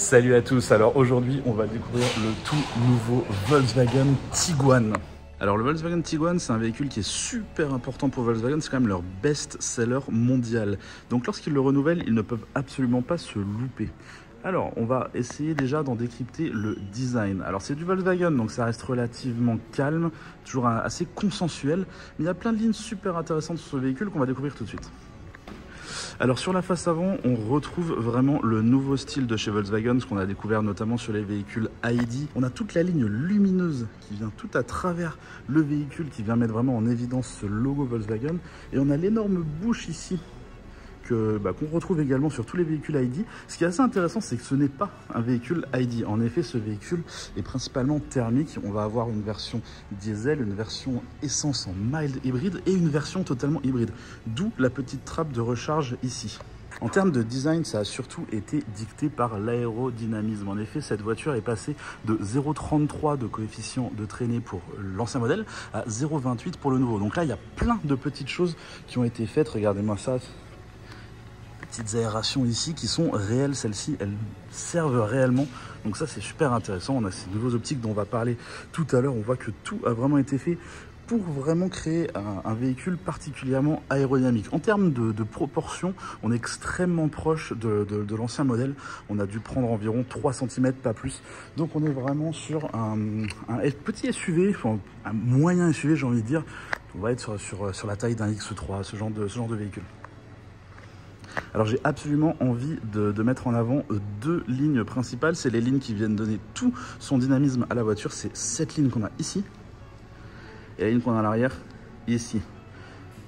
Salut à tous, alors aujourd'hui on va découvrir le tout nouveau Volkswagen Tiguan. Alors le Volkswagen Tiguan, c'est un véhicule qui est super important pour Volkswagen, c'est quand même leur best-seller mondial. Donc lorsqu'ils le renouvellent, ils ne peuvent absolument pas se louper. Alors on va essayer déjà d'en décrypter le design. Alors c'est du Volkswagen, donc ça reste relativement calme, toujours assez consensuel, mais il y a plein de lignes super intéressantes sur ce véhicule qu'on va découvrir tout de suite. Alors sur la face avant, on retrouve vraiment le nouveau style de chez Volkswagen, ce qu'on a découvert notamment sur les véhicules ID. On a toute la ligne lumineuse qui vient tout à travers le véhicule, qui vient mettre vraiment en évidence ce logo Volkswagen. Et on a l'énorme bouche ici qu'on retrouve également sur tous les véhicules ID. Ce qui est assez intéressant, c'est que ce n'est pas un véhicule ID. En effet, ce véhicule est principalement thermique. On va avoir une version diesel, une version essence en mild hybride et une version totalement hybride. D'où la petite trappe de recharge ici. En termes de design, ça a surtout été dicté par l'aérodynamisme. En effet, cette voiture est passée de 0,33 de coefficient de traînée pour l'ancien modèle à 0,28 pour le nouveau. Donc là, il y a plein de petites choses qui ont été faites. Regardez-moi ça. Petites aérations ici qui sont réelles, celles-ci elles servent réellement, donc ça c'est super intéressant. On a ces nouveaux optiques dont on va parler tout à l'heure, on voit que tout a vraiment été fait pour vraiment créer un véhicule particulièrement aérodynamique. En termes de proportions, on est extrêmement proche de l'ancien modèle. On a dû prendre environ 3 cm, pas plus. Donc on est vraiment sur un petit SUV, enfin un moyen SUV j'ai envie de dire. On va être sur la taille d'un X3, ce genre de véhicule. Alors j'ai absolument envie de mettre en avant deux lignes principales. C'est les lignes qui viennent donner tout son dynamisme à la voiture. C'est cette ligne qu'on a ici et la ligne qu'on a à l'arrière ici.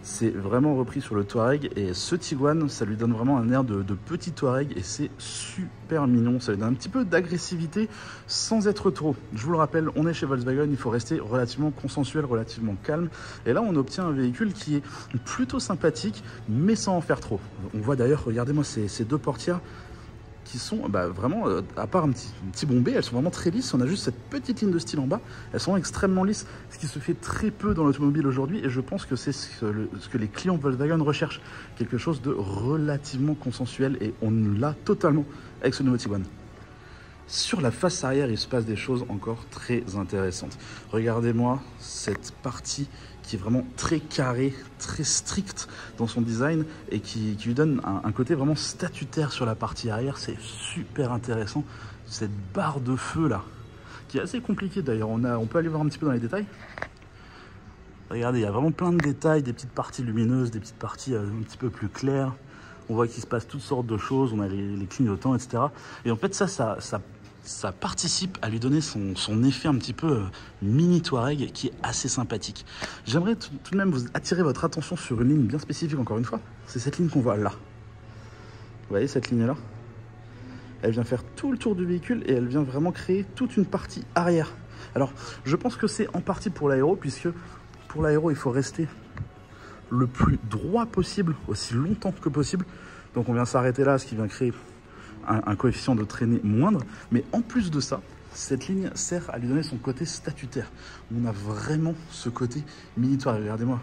C'est vraiment repris sur le Touareg et ce Tiguan, ça lui donne vraiment un air de petit Touareg et c'est super mignon. Ça lui donne un petit peu d'agressivité sans être trop. Je vous le rappelle, on est chez Volkswagen, il faut rester relativement consensuel, relativement calme. Et là, on obtient un véhicule qui est plutôt sympathique, mais sans en faire trop. On voit d'ailleurs, regardez-moi ces deux portières qui sont vraiment, à part un petit bombé, elles sont vraiment très lisses. On a juste cette petite ligne de style en bas, elles sont extrêmement lisses, ce qui se fait très peu dans l'automobile aujourd'hui, et je pense que c'est ce que les clients Volkswagen recherchent, quelque chose de relativement consensuel, et on l'a totalement avec ce nouveau Tiguan. Sur la face arrière, il se passe des choses encore très intéressantes. Regardez-moi cette partie qui est vraiment très carrée, très stricte dans son design et qui lui donne un côté vraiment statutaire sur la partie arrière. C'est super intéressant. Cette barre de feu là, qui est assez compliquée d'ailleurs. On peut aller voir un petit peu dans les détails. Regardez, il y a vraiment plein de détails, des petites parties lumineuses, des petites parties un petit peu plus claires. On voit qu'il se passe toutes sortes de choses, on a les clignotants, etc. Et en fait, ça participe à lui donner son effet un petit peu mini Touareg qui est assez sympathique. J'aimerais tout de même vous attirer votre attention sur une ligne bien spécifique, encore une fois. C'est cette ligne qu'on voit là. Vous voyez cette ligne-là? Elle vient faire tout le tour du véhicule et elle vient vraiment créer toute une partie arrière. Alors, je pense que c'est en partie pour l'aéro, puisque pour l'aéro, il faut rester le plus droit possible, aussi longtemps que possible. Donc on vient s'arrêter là, ce qui vient créer un coefficient de traînée moindre. Mais en plus de ça, cette ligne sert à lui donner son côté statutaire. On a vraiment ce côté mini Touareg. Regardez-moi.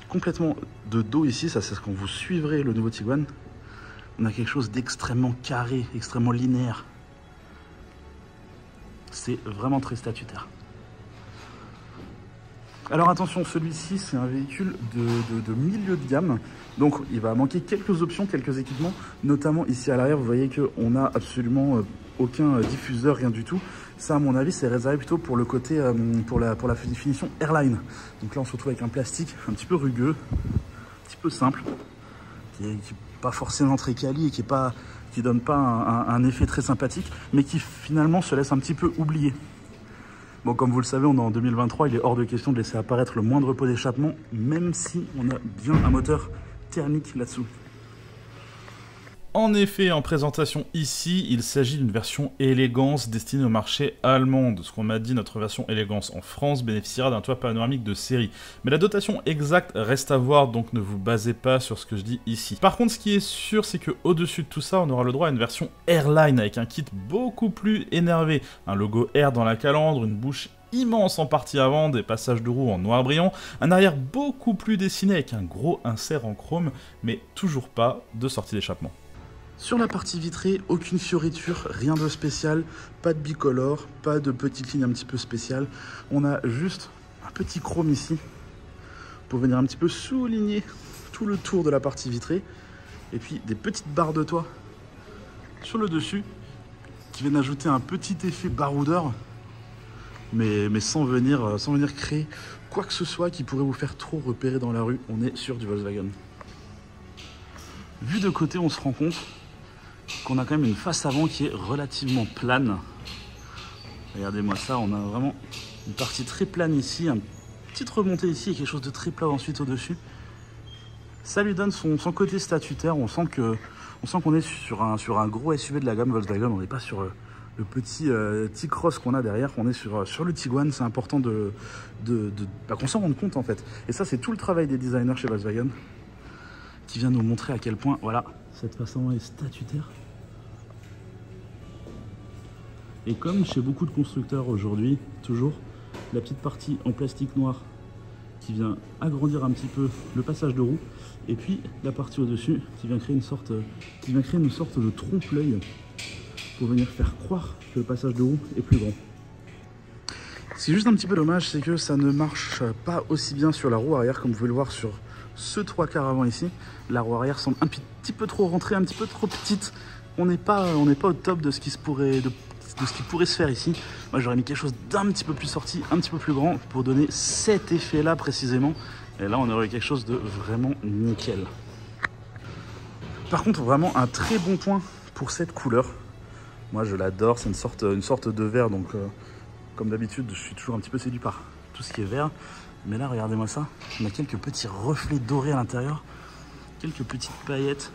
Complètement de dos ici, ça c'est ce quand vous suivrez le nouveau Tiguan. On a quelque chose d'extrêmement carré, extrêmement linéaire. C'est vraiment très statutaire. Alors attention, celui-ci c'est un véhicule de milieu de gamme, donc il va manquer quelques options, quelques équipements, notamment ici à l'arrière, vous voyez qu'on n'a absolument aucun diffuseur, rien du tout. Ça à mon avis c'est réservé plutôt pour le côté, pour la finition Airline. Donc là on se retrouve avec un plastique un petit peu rugueux, un petit peu simple, qui n'est pas forcément très quali et qui donne pas un effet très sympathique, mais qui finalement se laisse un petit peu oublier. Bon, comme vous le savez, on est en 2023, il est hors de question de laisser apparaître le moindre pot d'échappement, même si on a bien un moteur thermique là-dessous. En effet, en présentation ici, il s'agit d'une version élégance destinée au marché allemand. De ce qu'on m'a dit, notre version élégance en France bénéficiera d'un toit panoramique de série. Mais la dotation exacte reste à voir, donc ne vous basez pas sur ce que je dis ici. Par contre, ce qui est sûr, c'est qu'au-dessus de tout ça, on aura le droit à une version Airline avec un kit beaucoup plus énervé. Un logo Air dans la calandre, une bouche immense en partie avant, des passages de roues en noir brillant, un arrière beaucoup plus dessiné avec un gros insert en chrome, mais toujours pas de sortie d'échappement. Sur la partie vitrée, aucune fioriture, rien de spécial, pas de bicolore, pas de petites lignes un petit peu spéciales. On a juste un petit chrome ici pour venir un petit peu souligner tout le tour de la partie vitrée. Et puis des petites barres de toit sur le dessus qui viennent ajouter un petit effet baroudeur, mais sans venir créer quoi que ce soit qui pourrait vous faire trop repérer dans la rue. On est sur du Volkswagen. Vu de côté, on se rend compte qu'on a quand même une face avant qui est relativement plane. Regardez-moi ça, on a vraiment une partie très plane ici, une petite remontée ici et quelque chose de très plat ensuite au-dessus. Ça lui donne son côté statutaire. On sent qu'on est sur un gros SUV de la gamme Volkswagen. On n'est pas sur le petit T-Cross qu'on a derrière. On est sur le Tiguan. C'est important qu'on s'en rende compte en fait. Et ça, c'est tout le travail des designers chez Volkswagen qui vient nous montrer à quel point, voilà, cette face avant est statutaire. Et comme chez beaucoup de constructeurs aujourd'hui, toujours la petite partie en plastique noir qui vient agrandir un petit peu le passage de roue, et puis la partie au-dessus qui vient créer une sorte de trompe-l'œil pour venir faire croire que le passage de roue est plus grand. Ce qui est juste un petit peu dommage, c'est que ça ne marche pas aussi bien sur la roue arrière, comme vous pouvez le voir sur ce 3/4 avant ici. La roue arrière semble un petit peu trop rentrée, un petit peu trop petite. On n'est pas au top de ce qui pourrait se faire ici. Moi, j'aurais mis quelque chose d'un petit peu plus sorti, un petit peu plus grand pour donner cet effet-là précisément. Et là, on aurait eu quelque chose de vraiment nickel. Par contre, vraiment un très bon point pour cette couleur. Moi, je l'adore. C'est une sorte de vert. Donc, comme d'habitude, je suis toujours un petit peu séduit par tout ce qui est vert. Mais là, regardez-moi ça. On a quelques petits reflets dorés à l'intérieur. Quelques petites paillettes.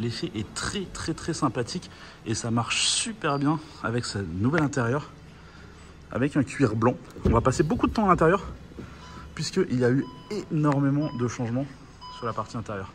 L'effet est très très très sympathique et ça marche super bien avec ce nouvel intérieur avec un cuir blanc. On va passer beaucoup de temps à l'intérieur puisqu'il y a eu énormément de changements sur la partie intérieure.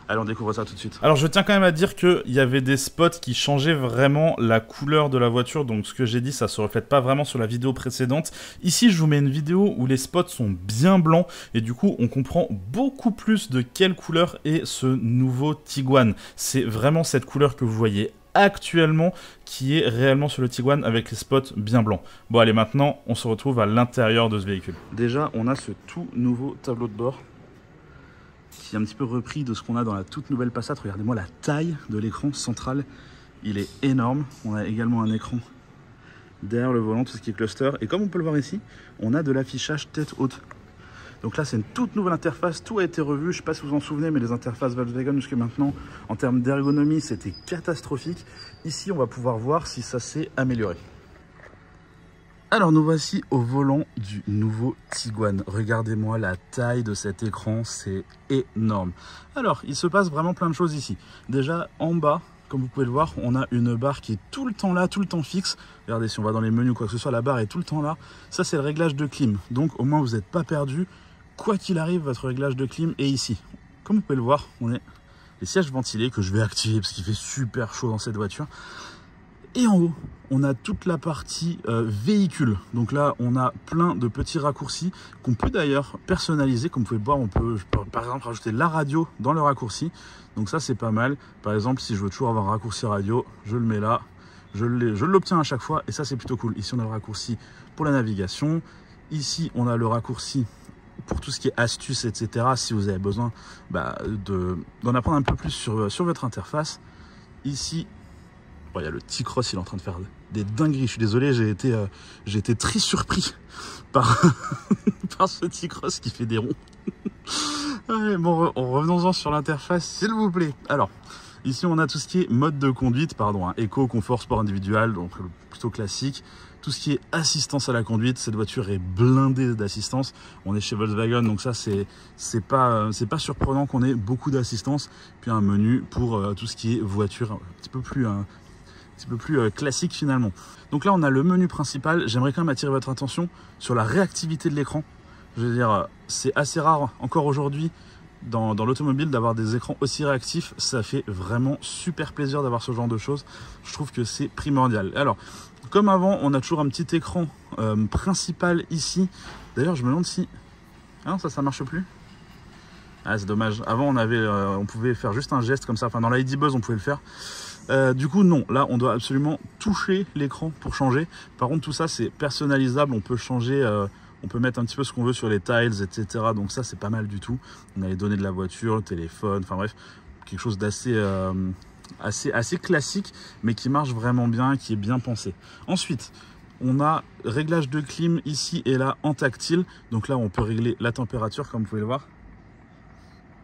Allez, on découvre ça tout de suite. Alors je tiens quand même à dire qu'il y avait des spots qui changeaient vraiment la couleur de la voiture, donc ce que j'ai dit ça se reflète pas vraiment sur la vidéo précédente. Ici je vous mets une vidéo où les spots sont bien blancs et du coup on comprend beaucoup plus de quelle couleur est ce nouveau Tiguan. C'est vraiment cette couleur que vous voyez actuellement qui est réellement sur le Tiguan avec les spots bien blancs. Bon allez, maintenant on se retrouve à l'intérieur de ce véhicule. Déjà on a ce tout nouveau tableau de bord qui est un petit peu repris de ce qu'on a dans la toute nouvelle Passat. Regardez-moi la taille de l'écran central, il est énorme. On a également un écran derrière le volant, tout ce qui est cluster. Et comme on peut le voir ici, on a de l'affichage tête haute. Donc là, c'est une toute nouvelle interface, tout a été revu. Je ne sais pas si vous en souvenez, mais les interfaces Volkswagen jusqu'à maintenant, en termes d'ergonomie, c'était catastrophique. Ici, on va pouvoir voir si ça s'est amélioré. Alors nous voici au volant du nouveau Tiguan. Regardez-moi la taille de cet écran, c'est énorme. Alors il se passe vraiment plein de choses ici. Déjà en bas, comme vous pouvez le voir, on a une barre qui est tout le temps là, tout le temps fixe. Regardez, si on va dans les menus ou quoi que ce soit, la barre est tout le temps là. Ça c'est le réglage de clim. Donc au moins vous n'êtes pas perdu. Quoi qu'il arrive, votre réglage de clim est ici. Comme vous pouvez le voir, on est les sièges ventilés que je vais activer parce qu'il fait super chaud dans cette voiture. Et en haut, on a toute la partie véhicule. Donc là, on a plein de petits raccourcis qu'on peut d'ailleurs personnaliser. Comme vous pouvez le voir, je peux par exemple rajouter la radio dans le raccourci. Donc ça, c'est pas mal. Par exemple, si je veux toujours avoir un raccourci radio, je le mets là. Je l'obtiens à chaque fois et ça, c'est plutôt cool. Ici, on a le raccourci pour la navigation. Ici, on a le raccourci pour tout ce qui est astuces, etc. Si vous avez besoin d'en apprendre un peu plus sur votre interface. Ici, il y a le T-Cross, il est en train de faire des dingueries. Je suis désolé, j'ai été très surpris par, par ce T-Cross qui fait des ronds. Allez, bon, revenons-en sur l'interface, s'il vous plaît. Alors, ici, on a tout ce qui est mode de conduite, éco, confort, sport individuel, donc plutôt classique. Tout ce qui est assistance à la conduite, cette voiture est blindée d'assistance. On est chez Volkswagen, donc ça, c'est pas surprenant qu'on ait beaucoup d'assistance. Puis un menu pour tout ce qui est voiture, un petit peu plus classique finalement. Donc là on a le menu principal. J'aimerais quand même attirer votre attention sur la réactivité de l'écran. Je veux dire, c'est assez rare encore aujourd'hui dans l'automobile d'avoir des écrans aussi réactifs. Ça fait vraiment super plaisir d'avoir ce genre de choses. Je trouve que c'est primordial. Alors comme avant, on a toujours un petit écran principal ici. D'ailleurs je me demande si... Ah non, ça marche plus. Ah, c'est dommage. Avant, on pouvait faire juste un geste comme ça. Enfin, dans la ID Buzz, on pouvait le faire. Du coup, non. Là, on doit absolument toucher l'écran pour changer. Par contre, tout ça, c'est personnalisable. On peut changer, on peut mettre un petit peu ce qu'on veut sur les tiles, etc. Donc ça, c'est pas mal du tout. On a les données de la voiture, le téléphone, enfin bref, quelque chose d'assez assez classique, mais qui marche vraiment bien, qui est bien pensé. Ensuite, on a réglage de clim ici et là en tactile. Donc là, on peut régler la température, comme vous pouvez le voir.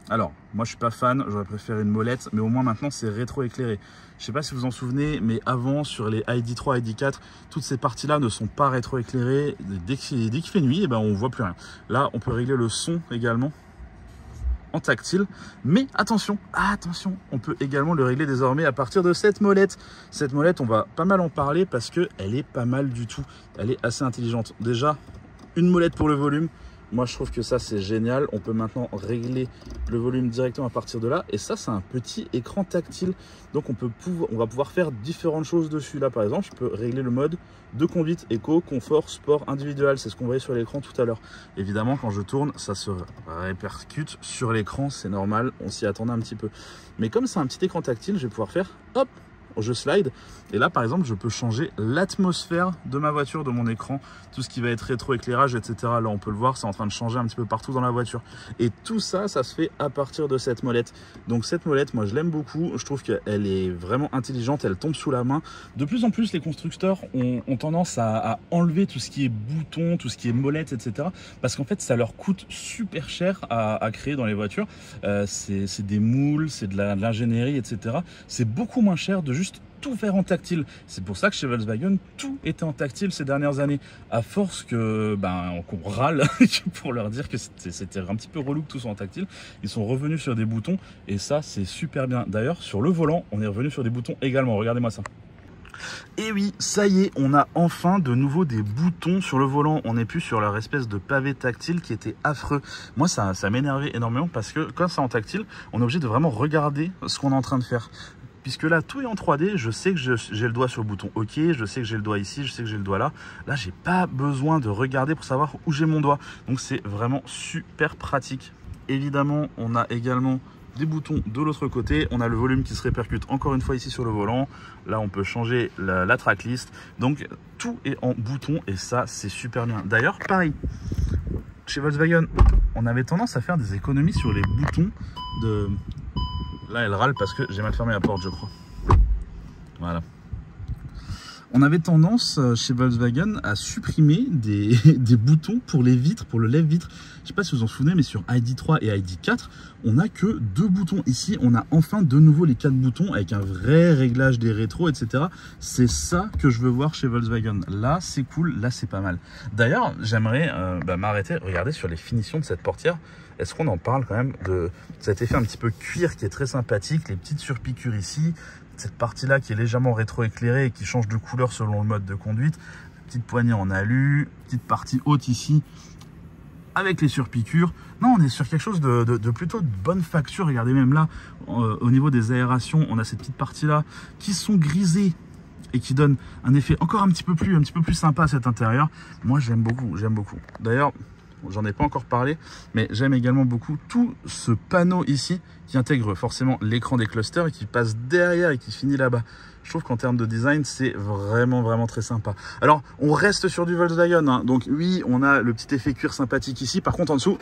Alors, moi je suis pas fan, j'aurais préféré une molette, mais au moins maintenant c'est rétro-éclairé. Je sais pas si vous en souvenez, mais avant sur les ID3, ID4, toutes ces parties-là ne sont pas rétro-éclairées. Dès qu'il fait nuit, eh ben, on voit plus rien. Là, on peut régler le son également en tactile, mais attention, on peut également le régler désormais à partir de cette molette. Cette molette, on va pas mal en parler parce qu'elle est pas mal du tout. Elle est assez intelligente. Déjà, une molette pour le volume. Moi, je trouve que ça, c'est génial. On peut maintenant régler le volume directement à partir de là. Et ça, c'est un petit écran tactile. Donc, on va pouvoir faire différentes choses dessus. Là, par exemple, je peux régler le mode de conduite, éco, confort, sport, individuel. C'est ce qu'on voyait sur l'écran tout à l'heure. Évidemment, quand je tourne, ça se répercute sur l'écran. C'est normal. On s'y attendait un petit peu. Mais comme c'est un petit écran tactile, je vais pouvoir faire, hop, je slide et là par exemple je peux changer l'atmosphère de ma voiture, de mon écran, tout ce qui va être rétro-éclairage, etc. Là on peut le voir, c'est en train de changer un petit peu partout dans la voiture et tout ça, ça se fait à partir de cette molette. Donc cette molette, moi je l'aime beaucoup, je trouve qu'elle est vraiment intelligente, elle tombe sous la main. De plus en plus les constructeurs ont tendance à enlever tout ce qui est bouton, tout ce qui est molette, etc. parce qu'en fait ça leur coûte super cher à créer dans les voitures. C'est des moules, c'est de l'ingénierie, etc. C'est beaucoup moins cher de juste tout faire en tactile. C'est pour ça que chez Volkswagen, tout était en tactile ces dernières années. À force qu'on râle pour leur dire que c'était un petit peu relou que tout soit en tactile, ils sont revenus sur des boutons et ça, c'est super bien. D'ailleurs, sur le volant, on est revenu sur des boutons également. Regardez-moi ça. Et oui, ça y est, on a enfin de nouveau des boutons sur le volant. On n'est plus sur leur espèce de pavé tactile qui était affreux. Moi, ça m'énervait énormément parce que quand c'est en tactile, on est obligé de vraiment regarder ce qu'on est en train de faire. Puisque là, tout est en 3D, je sais que j'ai le doigt sur le bouton OK, je sais que j'ai le doigt ici, je sais que j'ai le doigt là. Là, j'ai pas besoin de regarder pour savoir où j'ai mon doigt. Donc, c'est vraiment super pratique. Évidemment, on a également des boutons de l'autre côté. On a le volume qui se répercute encore une fois ici sur le volant. Là, on peut changer la tracklist. Donc, tout est en bouton et ça, c'est super bien. D'ailleurs, pareil, chez Volkswagen, on avait tendance à faire des économies sur les boutons de... Là, elle râle parce que j'ai mal fermé la porte, je crois. Voilà. On avait tendance chez Volkswagen à supprimer des boutons pour les vitres, pour le lève-vitre. Je ne sais pas si vous vous en souvenez, mais sur ID3 et ID4, on n'a que 2 boutons. Ici, on a enfin de nouveau les 4 boutons avec un vrai réglage des rétros, etc. C'est ça que je veux voir chez Volkswagen. Là, c'est cool. Là, c'est pas mal. D'ailleurs, j'aimerais m'arrêter, regarder sur les finitions de cette portière. Est-ce qu'on en parle quand même de cet effet un petit peu cuir qui est très sympathique, les petites surpiqûres ici, cette partie-là qui est légèrement rétro-éclairée et qui change de couleur selon le mode de conduite, petite poignée en alu, petite partie haute ici avec les surpiqûres. Non, on est sur quelque chose de plutôt de bonne facture. Regardez même là, au niveau des aérations, on a ces petites parties-là qui sont grisées et qui donnent un effet encore un petit peu plus sympa à cet intérieur. Moi, j'aime beaucoup, j'aime beaucoup. D'ailleurs, j'en ai pas encore parlé, mais j'aime également beaucoup tout ce panneau ici qui intègre forcément l'écran des clusters et qui passe derrière et qui finit là-bas. Je trouve qu'en termes de design, c'est vraiment très sympa. Alors, on reste sur du Volkswagen, hein. Donc oui, on a le petit effet cuir sympathique ici. Par contre, en dessous,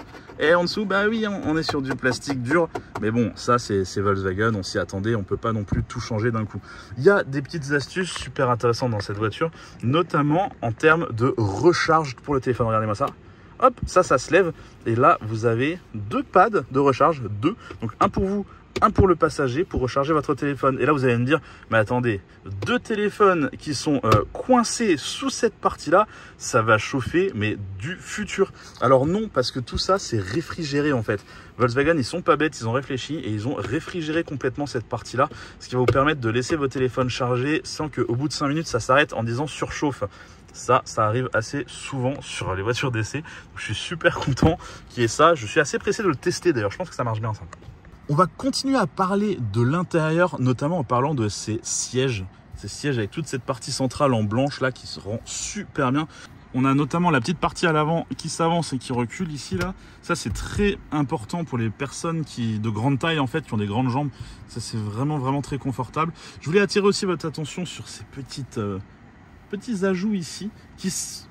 bah oui, on est sur du plastique dur. Mais bon, ça, c'est Volkswagen, on s'y attendait, on peut pas non plus tout changer d'un coup. Il y a des petites astuces super intéressantes dans cette voiture, notamment en termes de recharge pour le téléphone. Regardez-moi ça. Hop, ça se lève. Et là, vous avez 2 pads de recharge, 2. Donc, un pour vous, un pour le passager, pour recharger votre téléphone. Et là, vous allez me dire, mais attendez, 2 téléphones qui sont coincés sous cette partie-là, ça va chauffer, mais du futur. Alors non, parce que tout ça, c'est réfrigéré en fait. Volkswagen, ils sont pas bêtes, ils ont réfléchi et ils ont réfrigéré complètement cette partie-là, ce qui va vous permettre de laisser vos téléphones chargés sans qu'au bout de 5 minutes, ça s'arrête en disant surchauffe. Ça arrive assez souvent sur les voitures d'essai. Je suis super content qu'il y ait ça. Je suis assez pressé de le tester d'ailleurs. Je pense que ça marche bien ça. On va continuer à parler de l'intérieur, notamment en parlant de ces sièges avec toute cette partie centrale en blanche là qui se rend super bien. On a notamment la petite partie à l'avant qui s'avance et qui recule ici là. Ça c'est très important pour les personnes de grande taille en fait, qui ont des grandes jambes. Ça c'est vraiment très confortable. Je voulais attirer aussi votre attention sur ces petits ajouts ici.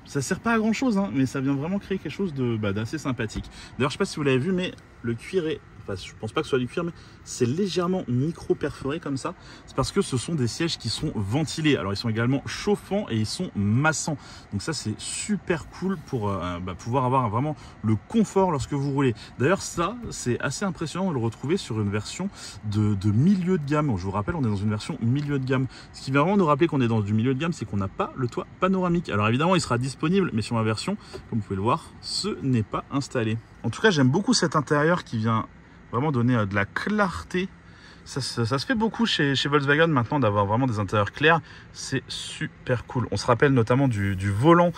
Ça sert pas à grand chose, hein, mais ça vient vraiment créer quelque chose d'assez sympathique. D'ailleurs je sais pas si vous l'avez vu, mais le cuir est... Enfin, je pense pas que ce soit du cuir, mais c'est légèrement micro perforé comme ça. C'est parce que ce sont des sièges qui sont ventilés. Alors ils sont également chauffants et ils sont massants. Donc ça c'est super cool pour pouvoir avoir vraiment le confort lorsque vous roulez. D'ailleurs ça c'est assez impressionnant de le retrouver sur une version de milieu de gamme. Je vous rappelle, on est dans une version milieu de gamme. Ce qui vient vraiment nous rappeler qu'on est dans du milieu de gamme, c'est qu'on n'a pas le toit panoramique. Alors évidemment il sera disponible, mais sur ma version, comme vous pouvez le voir, ce n'est pas installé. En tout cas j'aime beaucoup cet intérieur qui vient vraiment donner de la clarté. Ça se fait beaucoup chez Volkswagen maintenant d'avoir vraiment des intérieurs clairs. C'est super cool. On se rappelle notamment du volant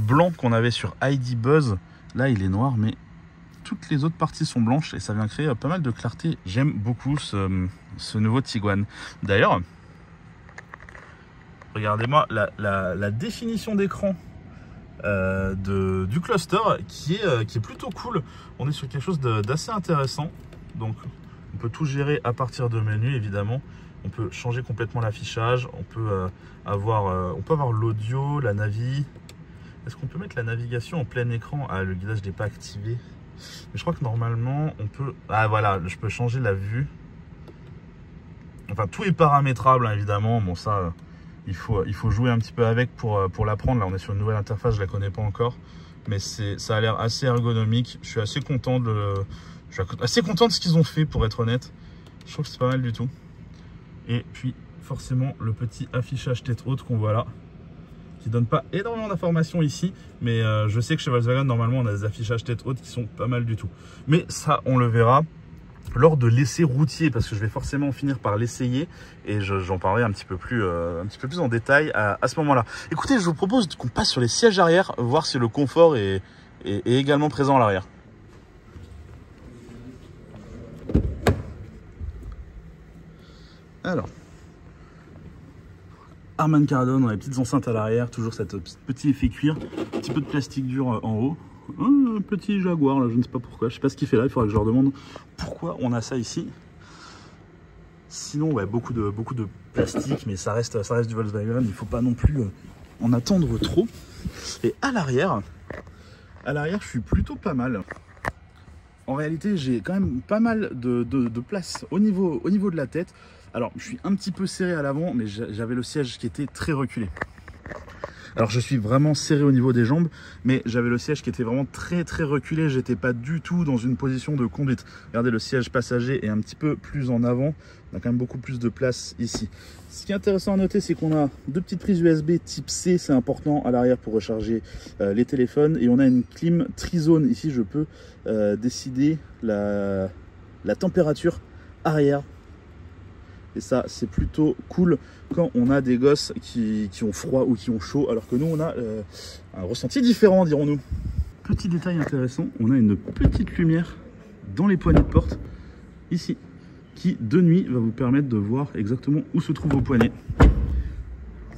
blanc qu'on avait sur ID Buzz. Là il est noir, mais toutes les autres parties sont blanches et ça vient créer pas mal de clarté. J'aime beaucoup ce nouveau Tiguan. D'ailleurs, regardez-moi la définition d'écran du cluster qui est plutôt cool. On est sur quelque chose d'assez intéressant. Donc on peut tout gérer à partir de menu évidemment. On peut changer complètement l'affichage. On peut avoir l'audio, la navi. Est-ce qu'on peut mettre la navigation en plein écran? Ah, le guidage n'est pas activé. Mais je crois que normalement on peut... Ah voilà, je peux changer la vue. Enfin tout est paramétrable hein, évidemment. Bon ça... Il faut jouer un petit peu avec pour l'apprendre. Là, on est sur une nouvelle interface, je ne la connais pas encore. Mais ça a l'air assez ergonomique. Je suis assez content de ce qu'ils ont fait, pour être honnête. Je trouve que c'est pas mal du tout. Et puis, forcément, le petit affichage tête haute qu'on voit là, qui donne pas énormément d'informations ici. Mais je sais que chez Volkswagen, normalement, on a des affichages tête haute qui sont pas mal du tout. Mais ça, on le verra lors de l'essai routier, parce que je vais forcément finir par l'essayer et j'en parlerai un petit peu plus en détail à ce moment-là. Écoutez, je vous propose qu'on passe sur les sièges arrière, voir si le confort est également présent à l'arrière. Alors, Harman Kardon dans les petites enceintes à l'arrière, toujours cette petit effet cuir, un petit peu de plastique dur en haut. Un petit Jaguar là, je ne sais pas pourquoi, je sais pas ce qu'il fait là, il faudra que je leur demande pourquoi on a ça ici. Sinon ouais, beaucoup de plastique, mais ça reste du Volkswagen, il ne faut pas non plus en attendre trop. Et à l'arrière je suis plutôt pas mal. En réalité j'ai quand même pas mal de place au niveau de la tête. Alors je suis un petit peu serré à l'avant, mais j'avais le siège qui était très reculé. Alors je suis vraiment serré au niveau des jambes, mais j'avais le siège qui était vraiment très reculé. J'étais pas du tout dans une position de conduite. Regardez, le siège passager est un petit peu plus en avant. On a quand même beaucoup plus de place ici. Ce qui est intéressant à noter, c'est qu'on a deux petites prises USB type C, c'est important, à l'arrière pour recharger les téléphones. Et on a une clim trizone. Ici, je peux décider la température arrière. Et ça, c'est plutôt cool quand on a des gosses qui ont froid ou qui ont chaud, alors que nous, on a un ressenti différent, dirons-nous. Petit détail intéressant, on a une petite lumière dans les poignées de porte, ici, qui, de nuit, va vous permettre de voir exactement où se trouvent vos poignets.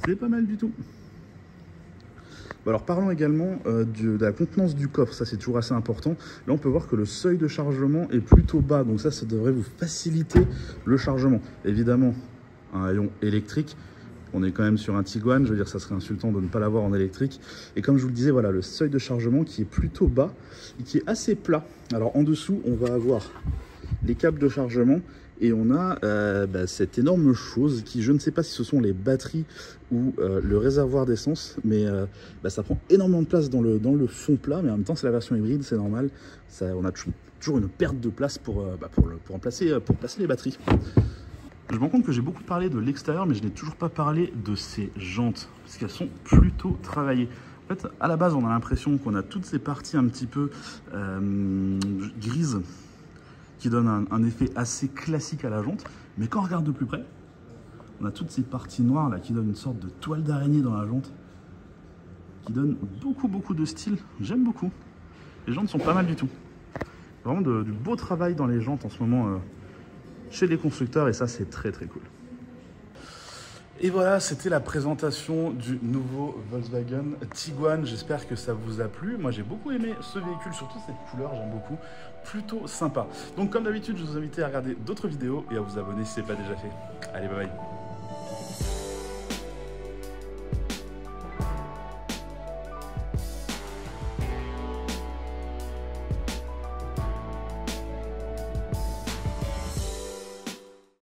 C'est pas mal du tout. Alors parlons également de la contenance du coffre, ça c'est toujours assez important. Là on peut voir que le seuil de chargement est plutôt bas, donc ça devrait vous faciliter le chargement. Évidemment, un haillon électrique, on est quand même sur un Tiguan, je veux dire ça serait insultant de ne pas l'avoir en électrique. Et comme je vous le disais, voilà le seuil de chargement qui est plutôt bas et qui est assez plat. Alors en dessous on va avoir les câbles de chargement. Et on a cette énorme chose qui, je ne sais pas si ce sont les batteries ou le réservoir d'essence, mais ça prend énormément de place dans le fond plat, mais en même temps c'est la version hybride, c'est normal. On a toujours une perte de place pour placer les batteries. Je me rends compte que j'ai beaucoup parlé de l'extérieur, mais je n'ai toujours pas parlé de ces jantes, parce qu'elles sont plutôt travaillées. En fait, à la base, on a l'impression qu'on a toutes ces parties un petit peu grises, qui donne un effet assez classique à la jante, mais quand on regarde de plus près, on a toutes ces parties noires là qui donnent une sorte de toile d'araignée dans la jante, qui donne beaucoup de style. J'aime beaucoup. Les jantes sont pas mal du tout. Vraiment du beau travail dans les jantes en ce moment chez les constructeurs, et ça c'est très cool. Et voilà, c'était la présentation du nouveau Volkswagen Tiguan. J'espère que ça vous a plu. Moi, j'ai beaucoup aimé ce véhicule, surtout cette couleur, j'aime beaucoup. Plutôt sympa. Donc, comme d'habitude, je vous invite à regarder d'autres vidéos et à vous abonner si ce n'est pas déjà fait. Allez, bye bye.